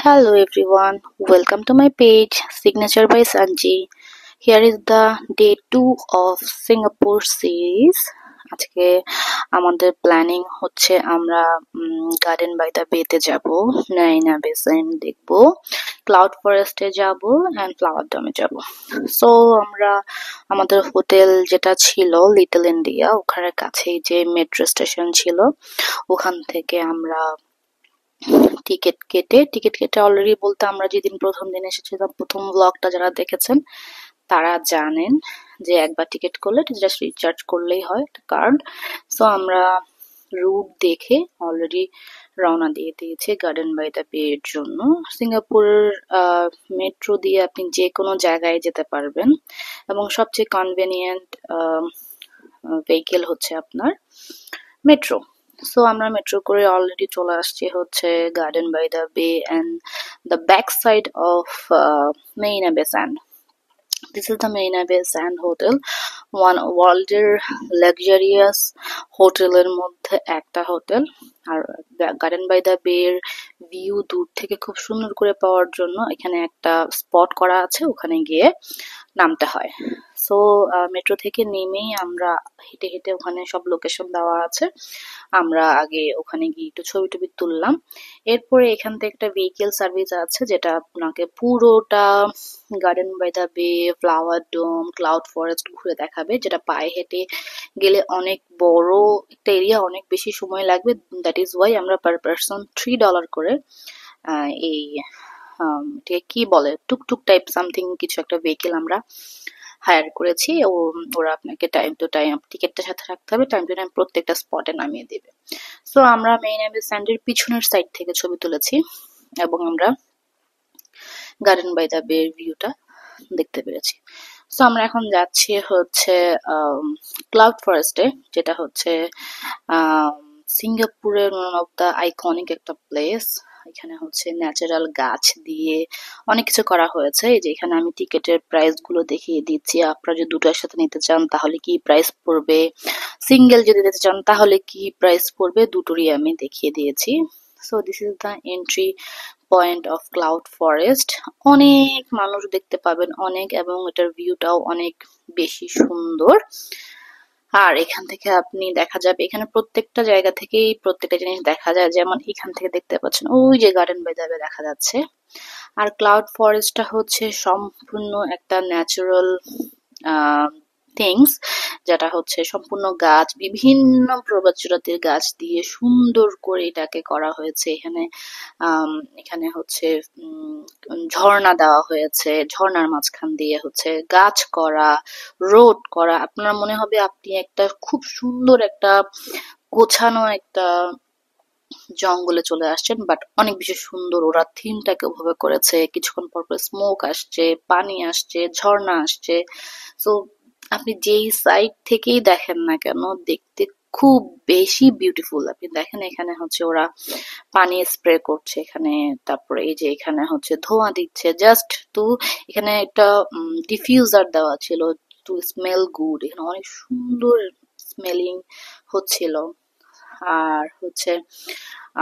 Hello everyone, welcome to my page Signature by Sanji. Here is the day 2 of Singapore series. আজকে আমাদের planning হচ্ছে আমরা garden by the বেতে যাব, নাইনা বেসেন দেখব, ক্লাউড ফরেস্টে যাব অ্যান্ড ফ্লাওয়ার ডমে যাব। সো আমরা আমাদের হোটেল যেটা ছিল লিটল ইন্ডিয়া, ওখানে কাছেই যে মেট্রো স্টেশন ছিল ওখান থেকে আমরা টিকিট কেটে অলরেডি বলতে আমরা যেদিন প্রথম দিন এসেছিলাম, প্রথম ব্লগটা যারা দেখেছেন তারা জানেন যে একবার টিকিট করলে জাস্ট রিচার্জ করলেই হয় একটা কার্ড। সো আমরা রুট দেখে অলরেডি রওনা দিয়ে দিয়েছি গার্ডেন বাই দ্য বে এর জন্য। সিঙ্গাপুরের মেট্রো দিয়ে আপনি যে কোনো জায়গায় যেতে পারবেন এবং সবচেয়ে কনভেনিয়েন্ট ভেহিকেল হচ্ছে আপনার মেট্রো। সো আমরা মেট্রো করে অলরেডি চলে আসছি হচ্ছে garden by the bay and the back side of Marina Bay Sand. This is the Marina Bay Sand Hotel, one ওয়ার্ল্ডের লাক্সারিয়াস হোটেলের মধ্যে একটা হোটেল। আর গার্ডেন বাই দ্য বে এর ভিউ দূর থেকে খুব সুন্দর করে পাওয়ার জন্য এখানে একটা স্পট করা আছে, ওখানে গিয়ে নামতে হয়। সো মেট্রো থেকে নেমেই আমরা হেঁটে হেঁটে, ওখানে সব লোকেশন দেওয়া আছে, আমরা আগে ওখানে গিয়ে একটু ছবি টবি তুললাম। এরপরে এখান থেকে একটা ভেহিকেল সার্ভিস আছে যেটা আপনাকে পুরোটা গার্ডেন বাই দ্য বে, ফ্লাওয়ার ডোম, ক্লাউড ফরেস্ট ঘুরে দেখাবে, যেটা পায়ে হেঁটে গেলে অনেক বড় একটা এরিয়া, অনেক বেশি সময় লাগবে। দ্যাট ইজ ওয়াই আমরা পার পারসন $3 করে এই এটাকে কি বলে, টুকটুক টাইপ সামথিং কিছু একটা ভেহিকেল আমরা হায়ার করেছি। ওরা আপনাকে টাইম টু টাইম টিকিটটা সাথে রাখতে হবে, টাইম টু টাইম প্রত্যেকটা স্পটে নামিয়ে দেবে। সো আমরা মেরিনা বে স্যান্ডের পিছনের সাইড থেকে ছবি তুলেছি এবং আমরা গার্ডেন বাই দ্য বে ভিউটা দেখতে পেরেছি। সো আমরা এখন যাচ্ছি হচ্ছে ক্লাউড ফরেস্টে, যেটা হচ্ছে সিঙ্গাপুরের ওয়ান অফ দ্য আইকনিক একটা প্লেস। এখানে হচ্ছে ন্যাচারাল গাছ দিয়ে অনেক কিছু করা হয়েছে। এই যে এখানে আমি টিকেটের প্রাইস গুলো দেখিয়ে দিচ্ছি, আপনারা যদি দুটো একসাথে নিতে চান তাহলে কি প্রাইস পড়বে, সিঙ্গেল যদি নিতে চান তাহলে কি প্রাইস পড়বে, দুটোরই আমি দেখিয়ে দিয়েছি। So this is the entry point of cloud forest. অনেক মানুষ দেখতে পাবেন, অনেক, এবং এটার ভিউটাও অনেক বেশি সুন্দর। আর এখান থেকে আপনি দেখা যাবে এখানে প্রত্যেকটা জায়গা থেকেই প্রত্যেকটা জিনিস দেখা যায়, যেমন এখান থেকে দেখতে পাচ্ছেন ওই যে গার্ডেন বাই দ্য বে দেখা যাচ্ছে। আর ক্লাউড ফরেস্টটা হচ্ছে সম্পূর্ণ একটা ন্যাচারাল থিংস, যেটা হচ্ছে সম্পূর্ণ গাছ, বিভিন্ন প্রজাতির গাছ দিয়ে সুন্দর করে এটাকে করা হয়েছে। এখানে হচ্ছে ঝর্ণা দেওয়া হয়েছে, ঝর্ণার মাঝখান দিয়ে হচ্ছে গাছ করা, রোড করা। আপনার মনে হবে আপনি একটা খুব সুন্দর একটা গোছানো একটা জঙ্গলে চলে আসছেন, বাট অনেক বেশি সুন্দর। ওরা থিমটাকে ওভাবে করেছে, কিছুক্ষণ পর পর স্মোক আসছে, পানি আসছে, ঝর্ণা আসছে। সো আপনি যেই সাইড থেকেই দেখেন না কেন দেখতে খুব বেশি বিউটিফুল। আপনি দেখেন এখানে হচ্ছে ওরা পানি স্প্রে করছে এখানে, তারপরে এই যে এখানে হচ্ছে ধোঁয়া দিচ্ছে জাস্ট তো। এখানে একটা ডিফিউজার দেওয়া ছিল টু স্মেল গুড, এখানে অনেক সুন্দর স্মেলিং হচ্ছিল। আর হচ্ছে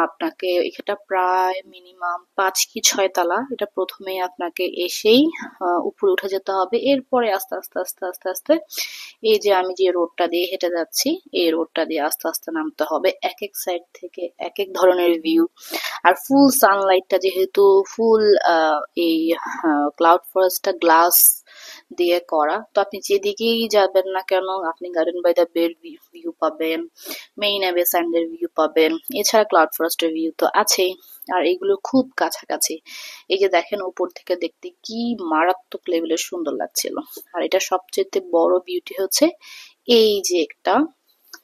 আপনাকে এটা প্রায় মিনিমাম 5 কি 6 তলা। এটা প্রথমেই আপনাকে এসেই উপরে উঠে যেতে হবে, এরপরে আস্তে আস্তে আস্তে আস্তে আস্তে এই যে আমি যে রোডটা দিয়ে হেঁটে যাচ্ছি এই রোডটা দিয়ে আস্তে আস্তে নামতে হবে। এক এক সাইড থেকে এক এক ধরনের ভিউ। আর ফুল সানলাইটটা যেহেতু ফুল এই ক্লাউড ফরেস্টটা গ্লাস দিয়ে করা, তো আপনি যেদিকেই যাবেন না কেন আপনি গার্ডেন বাই দ্য বে ভিউ পাবেন, মেরিনা বে স্যান্ডের ভিউ পাবেন, এছাড়া ক্লাউড ফরেস্টের ভিউ তো আছেই। আর এগুলো খুব কাছাকাছি। এই যে দেখেন উপর থেকে দেখতে কি মারাত্মক লেভেলের সুন্দর লাগছিল। আর এটা সবচেয়ে বড় বিউটি হচ্ছে এই যে একটা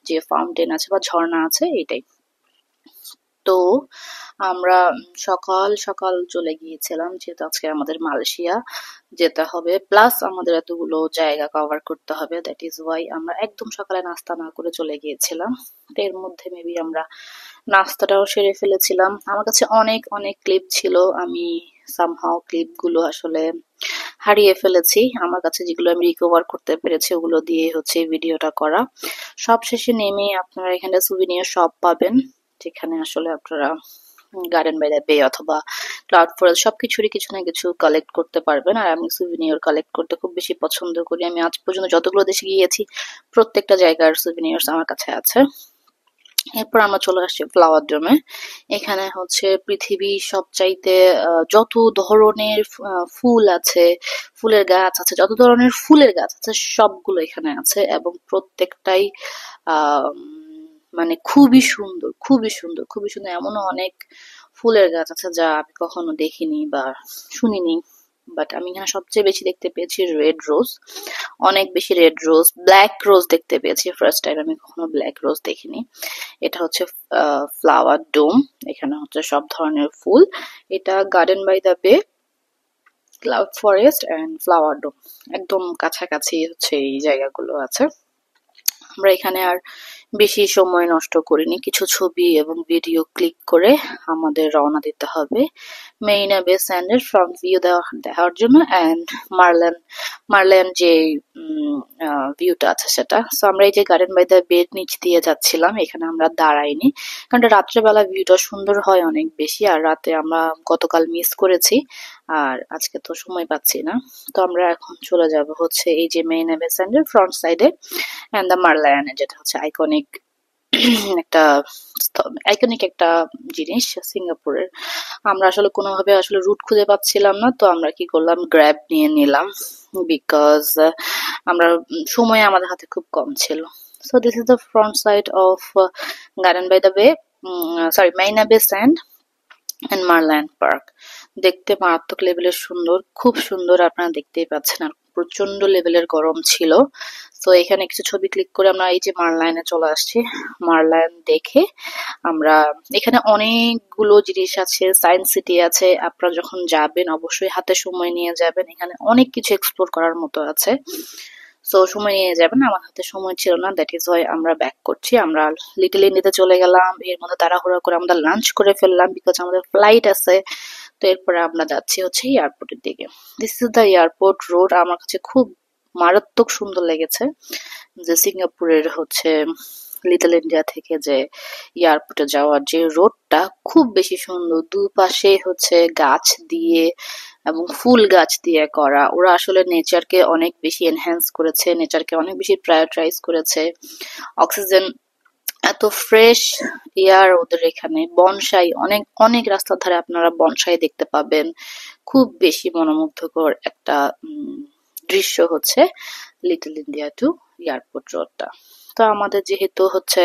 যে ফাউন্টেন আছে বা ঝর্ণা আছে এটাই। তো আমরা সকাল সকাল চলে গিয়েছিলাম, যেহেতু আজকে আমাদের মালয়েশিয়া যেতে হবে, প্লাস আমাদের এতগুলো জায়গা কভার করতে হবে। দ্যাট ইজ ওয়াই আমরা একদম সকালে নাস্তা না করে চলে গিয়েছিলাম। তো এর মধ্যে মেবি আমরা নাস্তাটাও সেরে ফেলেছিলাম। আমার কাছে অনেক অনেক ক্লিপ ছিল, আমি সামহাও ক্লিপ গুলো আসলে হারিয়ে ফেলেছি। আমার কাছে যেগুলো আমি রিকভার করতে পেরেছি ওগুলো দিয়ে হচ্ছে ভিডিওটা করা। সব শেষে নেমে আপনারা এখানে সুভিনিয়ার শপ পাবেন, যেখানে আসলে আপনারা গার্ডেন বাই দ্য বে অথবা ক্লাউড ফরেস্ট সবকিছুরই কিছু না কিছু কালেক্ট করতে পারবেন। আর আমি সুভিনিয়র কালেক্ট করতে খুব বেশি পছন্দ করি। আমি আজ পর্যন্ত যতগুলো দেশে গিয়েছি প্রত্যেকটা জায়গার সুভিনিয়র্স আমার কাছে আছে। এরপর আমরা চলে আসছি ফ্লাওয়ার ডোমে। এখানে হচ্ছে পৃথিবীর সবচাইতে যত ধরনের ফুল আছে, ফুলের গাছ আছে, যত ধরনের ফুলের গাছ আছে সবগুলো এখানে আছে, এবং প্রত্যেকটাই মানে খুবই সুন্দর, খুবই সুন্দর, খুবই সুন্দর। এমনও অনেক ফুলের গাছ আছে যা আমি কখনো দেখিনি বা শুনিনি, বাট আমি এখানে সবচেয়ে বেশি দেখতে পেয়েছি রেড রোজ, অনেক বেশি রেড রোজ। ব্ল্যাক রোজ দেখতে পেয়েছি ফার্স্ট টাইম, আমি কখনো ব্ল্যাক রোজ দেখিনি। এটা হচ্ছে ফ্লাওয়ার ডোম, এখানে হচ্ছে সব ধরনের ফুল। এটা গার্ডেন বাই দ্য বে, ক্লাউড ফরেস্ট এন্ড ফ্লাওয়ার ডোম একদম কাছাকাছি হচ্ছে এই জায়গাগুলো আছে। আমরা এখানে আর বেশি সময় নষ্ট করিনি, কিছু ছবি এবং ভিডিও ক্লিক করে আমাদের রওনা দিতে হবে মেরিনা বে স্যান্ডের ফ্রন্ট ভিউ দেওয়ার জন্য, অ্যান্ড মারল্যান্ড যে ভিউটা আছে সেটা। সো আমরা এই যে গার্ডেন বাই দ্য বে নিচ দিয়ে যাচ্ছিলাম, এখানে আমরা দাঁড়াইনি কারণ রাত্রেবেলা ভিউটা সুন্দর হয় অনেক বেশি, আর রাতে আমরা গতকাল মিস করেছি, আর আজকে তো সময় পাচ্ছি না। তো আমরা এখন চলে যাব হচ্ছে এই যে মেরিনা বে স্যান্ডের ফ্রন্ট সাইডে অ্যান্ড দ্য মারলায়নে, যেটা হচ্ছে একটা আইকনিক একটা জিনিস সিঙ্গাপুরের। আমরা আসলে কোনোভাবে আসলে রুট খুঁজে পাচ্ছিলাম না, তো আমরা কি করলাম, গ্র্যাব নিয়ে নিলাম, বিকজ আমরা সময় আমাদের হাতে খুব কম ছিল। So this is the front side of garden by the bay, sorry Marina Bay sand and Marland park. দেখতে মারাত্মক লেভেলের সুন্দর, খুব সুন্দর, আপনারা দেখতেই পাচ্ছেন। আর প্রচন্ড লেভেলের গরম ছিল। তো এখানে কিছু ছবি ক্লিক করে আমরা এই যে মারলায়নে চলে আসছি। মারলায়ন দেখে আমরা, এখানে অনেকগুলো জিনিস আছে, সায়েন্স সিটি আছে, আপনারা যখন যাবেন অবশ্যই হাতে সময় নিয়ে যাবেন, এখানে অনেক কিছু এক্সপ্লোর করার মতো আছে। সো সময় নিয়ে যাবেন, আমার হাতে সময় ছিল না, দ্যাট ইজ ওয়াই আমরা ব্যাক করছি। আমরা লিটল ইন্ডিয়াতে চলে গেলাম, এর মধ্যে তাড়াহুড়া করে আমরা লাঞ্চ করে ফেললাম বিকজ আমাদের ফ্লাইট আছে। তো এরপরে আমরা যাচ্ছি হচ্ছে এয়ারপোর্টের দিকে। This is the airport road. আমার কাছে খুব মারাত্মক সুন্দর লেগেছে যে সিঙ্গাপুরের হচ্ছে লিটল ইন্ডিয়া থেকে যে এয়ারপোর্টে যাওয়ার যে রোডটা খুব বেশি সুন্দর, দুপাশে হচ্ছে গাছ দিয়ে এবং ফুল গাছ দিয়ে করা। ওরা আসলে নেচারকে অনেক বেশি এনহ্যান্স করেছে, নেচারকে অনেক বেশি প্রায়োরিটাইজ করেছে। অক্সিজেন, এত ফ্রেশ এয়ার ওদের এখানে। বনসাই, অনেক অনেক রাস্তার ধারে আপনারা বনসাই দেখতে পাবেন। খুব বেশি মনোমুগ্ধকর একটা দৃশ্য হচ্ছে লিটল ইন্ডিয়া টু এয়ারপোর্ট রোডটা। তো আমাদের যেহেতু হচ্ছে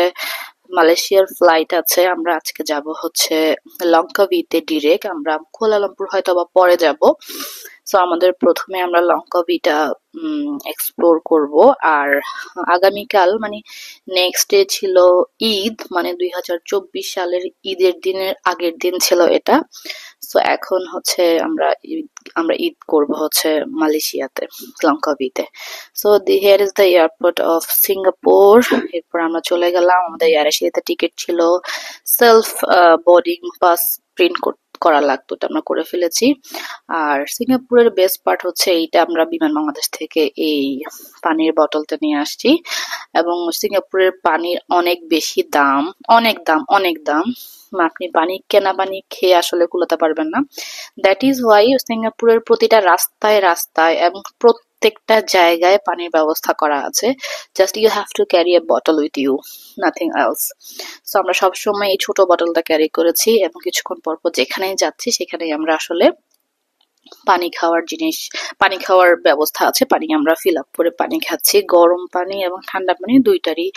মালয়েশিয়ার ফ্লাইট আছে, আমরা আজকে যাব হচ্ছে লঙ্কাভিতে ডিরেক্ট। আমরা কুয়ালালামপুর হয়তো বা পরে যাব। সো আমাদের প্রথমে আমরা লঙ্কাভিটা এক্সপ্লোর করব। আর আগামীকাল মানে নেক্সট ডে ছিল ঈদ, মানে 2024 সালের ঈদের দিনের আগের দিন ছিল এটা। সো এখন হচ্ছে আমরা ঈদ করব হচ্ছে মালয়েশিয়াতে, লঙ্কাভিতে। So here is the airport of Singapore. এরপর আমরা চলে গেলাম, আমাদের এয়ার এশিয়াতে টিকিট ছিল, সেলফ বোর্ডিং পাস প্রিন্ট করা লাগতো, এটা আমরা করে ফেলেছি। আর সিঙ্গাপুরের বেস্ট পার্ট হচ্ছে এইটা, আমরা বিমান বাংলাদেশ থেকে এই পানির বোতলটা নিয়ে আসছি, এবং সিঙ্গাপুরের পানির অনেক বেশি দাম, অনেক দাম, অনেক দাম। আপনি কেনা পানি খেয়ে আসলে কুলাতে পারবেন না। দ্যাট ইজ ওয়াই সিঙ্গাপুরের প্রতিটা রাস্তায় রাস্তায় এবং প্রত্যেকটা জায়গায় পানির ব্যবস্থা করা আছে। Just you have to carry a bottle with you, nothing else. So আমরা সবসময় এই ছোট বটলটা ক্যারি করেছি, এবং কিছুক্ষণ পর পর যেখানেই যাচ্ছি সেখানেই আমরা আসলে পানি খাওয়ার ব্যবস্থা আছে, পানি আমরা ফিল আপ করে পানি খাচ্ছি। গরম পানি এবং ঠান্ডা পানি দুইটারই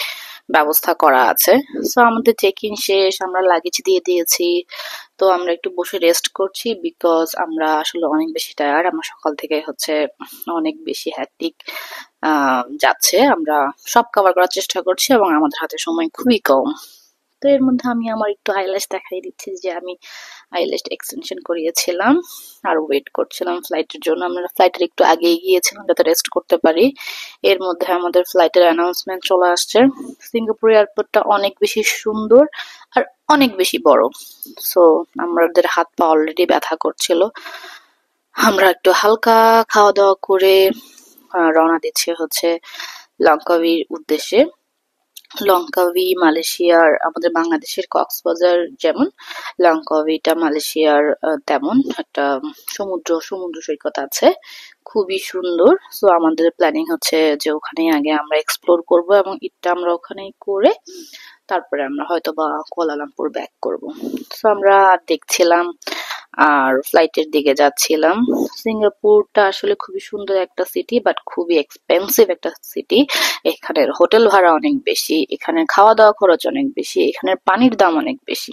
ব্যবস্থা করা আছে। সো আমাদের চেক ইন শেষ, আমরা লাগেজ দিয়ে দিয়েছি। তো আমরা একটু বসে রেস্ট করছি বিকজ আমরা আসলে অনেক বেশি টায়ার্ড। আমরা সকাল থেকে হচ্ছে অনেক বেশি হ্যাকটিক যাচ্ছে। আমরা সব কভার করার চেষ্টা করছি এবং আমাদের হাতে সময় খুবই কম। তো এর মধ্যে আমি আমার একটু আইল্যাশ দেখাই দিচ্ছি যে আমি আইল্যাশ এক্সটেনশন করিয়েছিলাম আর ওয়েট করছিলাম ফ্লাইটের জন্য। আমরা ফ্লাইটের একটু আগেই গিয়েছিলাম যাতে রেস্ট করতে পারি। এর মধ্যে আমাদের ফ্লাইটের অ্যানাউন্সমেন্ট চলে আসছে। সিঙ্গাপুর এয়ারপোর্টটা অনেক বেশি সুন্দর আর অনেক বেশি বড়। সো আমাদের হাত পা অলরেডি ব্যথা করছিল। আমরা একটু হালকা খাওয়া দাওয়া করে রওনা দিচ্ছি হচ্ছে লঙ্কাভির উদ্দেশ্যে। লঙ্কাভি মালয়েশিয়ার, আমাদের বাংলাদেশের কক্সবাজার যেমন, লঙ্কাভিটা মালয়েশিয়ার তেমন একটা সমুদ্র সৈকত আছে, খুবই সুন্দর। সো আমাদের প্ল্যানিং হচ্ছে যে ওখানে আগে আমরা এক্সপ্লোর করব এবং ঈদটা আমরা ওখানেই করে তারপরে আমরা হয়তো বা কুয়ালালামপুর ব্যাক করব। তো আমরা দেখছিলাম আর ফ্লাইটের দিকে যাচ্ছিলাম। সিঙ্গাপুরটা আসলে খুবই সুন্দর একটা সিটি, বাট খুবই এক্সপেন্সিভ একটা সিটি। এখানের হোটেল ভাড়া অনেক বেশি, এখানে খাওয়া দাওয়া খরচ অনেক বেশি, এখানের পানির দাম অনেক বেশি।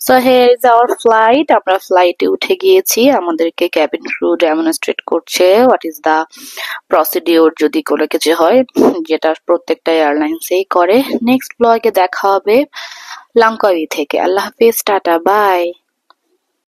So here is our flight, আমরা ফ্লাইটে উঠে গিয়েছি, আমাদেরকে ক্যাবিন ক্রু ডেমনস্ট্রেট করছে হোয়াট ইজ দা প্রসিডিওর যদি কোনো কিছু হয়, যেটা প্রত্যেকটা এয়ারলাইন্সেই করে। নেক্সট ব্লগে দেখা হবে লঙ্কাভি থেকে। আল্লাহ হাফিজ, টাটা, বাই।